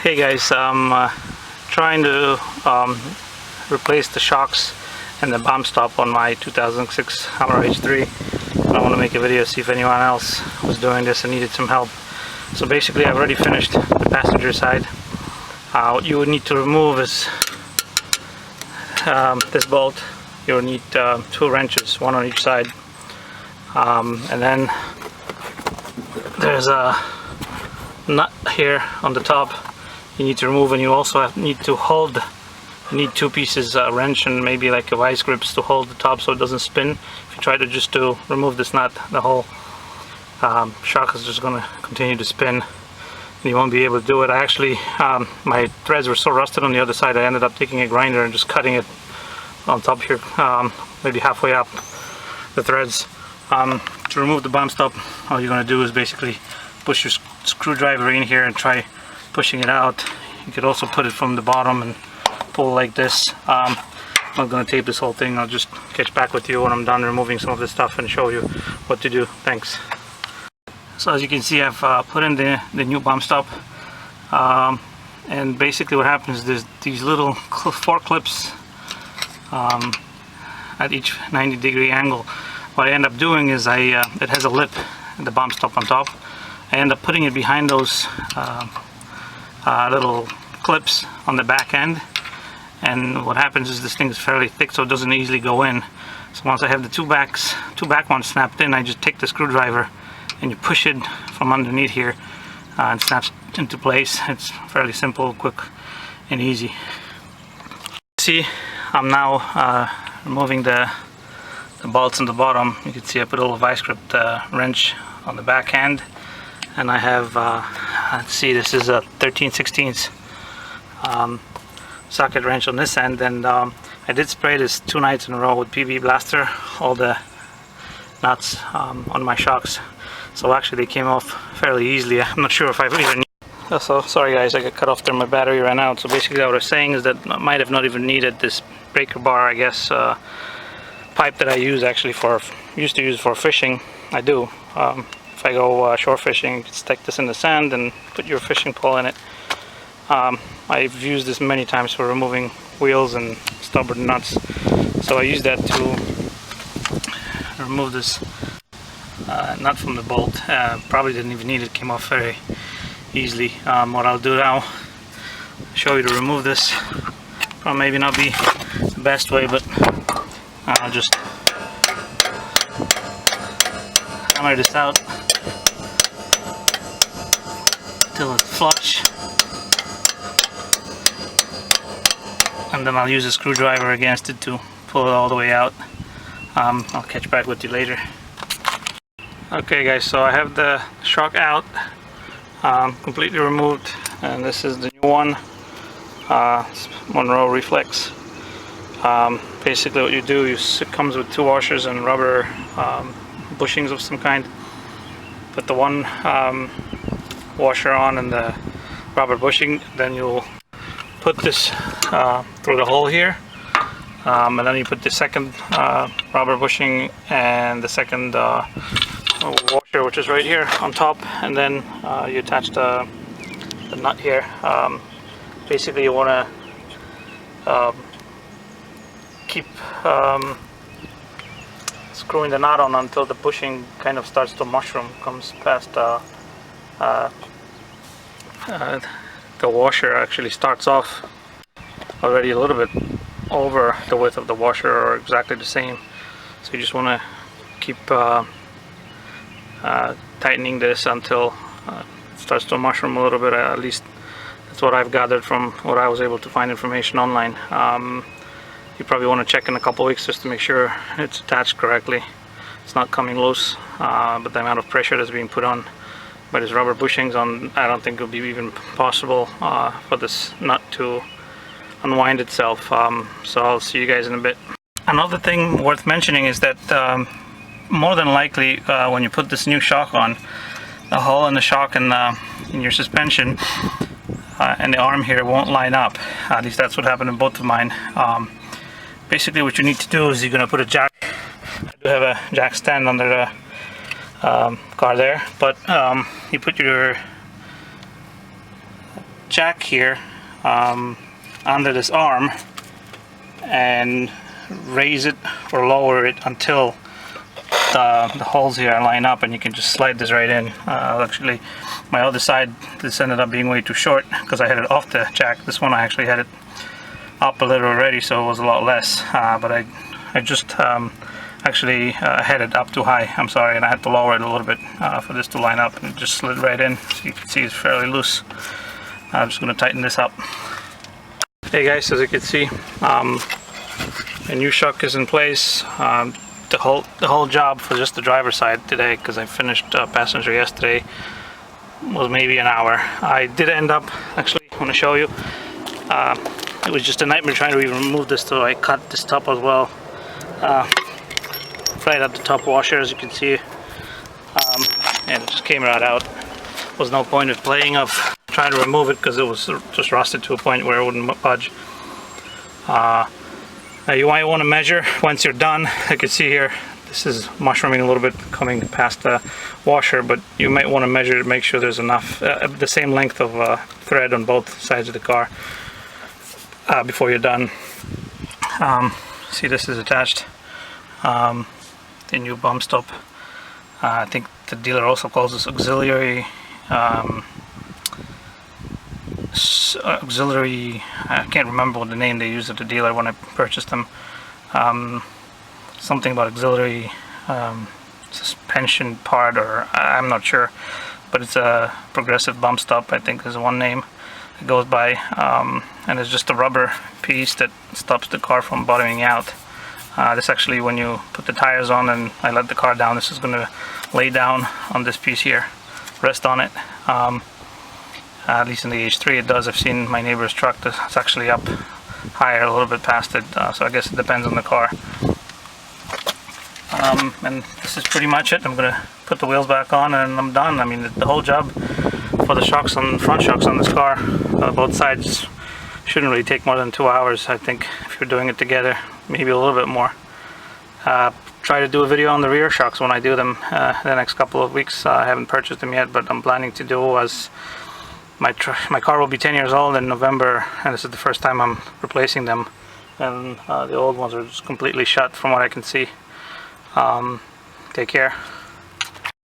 Hey guys, I'm trying to replace the shocks and the bomb stop on my 2006 Monroe H3. I want to make a video, see if anyone else was doing this and needed some help. So basically I've already finished the passenger side. What you would need to remove is this bolt. You'll need 2 wrenches, one on each side. And then there's a nut here on the top you need to remove, and you also need to hold. You need 2 pieces, a wrench and maybe like a vice grips to hold the top so it doesn't spin. If you try to remove this nut, the whole shock is just going to continue to spin and you won't be able to do it. I actually, my threads were so rusted on the other side, I ended up taking a grinder and just cutting it on top here, maybe halfway up the threads. To remove the bomb stop, all you're going to do is basically push your screwdriver in here and try pushing it out. You could also put it from the bottom and pull like this. I'm not going to tape this whole thing. I'll just catch back with you when I'm done removing some of this stuff and show you what to do. Thanks. So as you can see, I've put in the new bomb stop, and basically what happens is there's these little 4 clips at each 90-degree angle. What I end up doing is it has a lip, the bomb stop on top. I end up putting it behind those little clips on the back end, and what happens is this thing is fairly thick, so it doesn't easily go in. So once I have the two back ones snapped in, I just take the screwdriver and you push it from underneath here and it snaps into place. It's fairly simple, quick and easy. See, I'm now removing the bolts on the bottom. You can see I put a little vice grip wrench on the back end, and I have let's see, this is a 13/16 socket wrench on this end, and I did spray this 2 nights in a row with PB Blaster, all the nuts on my shocks, so actually they came off fairly easily. I'm not sure if I've even so sorry guys, I got cut off there, my battery ran out. So basically what I was saying is that I might have not even needed this breaker bar, I guess, pipe that I use actually used to use for fishing. I do. If I go shore fishing, you can stick this in the sand and put your fishing pole in it. I've used this many times for removing wheels and stubborn nuts, so I use that to remove this nut from the bolt. Probably didn't even need it, came off very easily. What I'll do now, show you to remove this. Probably maybe not be the best way, but I'll just hammer this out till it's flush, and then I'll use a screwdriver against it to pull it all the way out. I'll catch back with you later. Okay guys, so I have the shock out, completely removed, and this is the new one, Monroe Reflex. Basically what you do is it comes with 2 washers and rubber bushings of some kind. Put the one washer on and the rubber bushing, then you'll put this through the hole here, and then you put the second rubber bushing and the second washer, which is right here on top, and then you attach the nut here. Basically you want to keep screwing the knot on until the bushing kind of starts to mushroom, comes past the washer. Actually starts off already a little bit over the width of the washer, or exactly the same. So you just want to keep tightening this until it starts to mushroom a little bit. At least that's what I've gathered from what I was able to find information online. You probably want to check in a couple weeks just to make sure it's attached correctly, it's not coming loose, but the amount of pressure that's being put on by these rubber bushings on, I don't think it'll be even possible for this nut to unwind itself. So I'll see you guys in a bit. Another thing worth mentioning is that more than likely when you put this new shock on, the hole in the shock and in your suspension and the arm here won't line up. At least that's what happened in both of mine. Basically what you need to do is you're going to put a jack. I do have a jack stand under the car there, but you put your jack here under this arm and raise it or lower it until the holes here line up, and you can just slide this right in. Actually, my other side, this ended up being way too short because I had it off the jack. This one I actually had it up a little already, so it was a lot less, but I just actually had it up too high, I'm sorry, and I had to lower it a little bit for this to line up, and it just slid right in. So you can see it's fairly loose. I'm just going to tighten this up. Hey guys, as you can see, a new shock is in place. The whole job for just the driver's side today, because I finished passenger yesterday, was maybe an hour. I did end up, actually, I want to show you, it was just a nightmare trying to even remove this, so I cut this top as well, right at the top washer, as you can see, and it just came right out. There was no point of playing of trying to remove it because it was just rusted to a point where it wouldn't budge. You might want to measure once you're done. I can see here this is mushrooming a little bit coming past the washer, but you might want to measure to make sure there's enough, the same length of thread on both sides of the car before you're done. See, this is attached, the new bump stop. I think the dealer also calls this auxiliary, I can't remember what the name they used at the dealer when I purchased them. Something about auxiliary suspension part, or I'm not sure, but it's a progressive bump stop, I think is one name it goes by, and it's just a rubber piece that stops the car from bottoming out. This actually, when you put the tires on and I let the car down, this is going to lay down on this piece here, rest on it. At least in the H3 it does. I've seen my neighbor's truck that's actually up higher, a little bit past it, so I guess it depends on the car. And this is pretty much it. I'm going to put the wheels back on and I'm done. I mean, the whole job for the shocks on front shocks on this car, both sides, shouldn't really take more than 2 hours, I think, if you're doing it together, maybe a little bit more. Try to do a video on the rear shocks when I do them the next couple of weeks. I haven't purchased them yet, but I'm planning to do, as my car will be 10 years old in November, and this is the first time I'm replacing them, and the old ones are just completely shut from what I can see. Take care.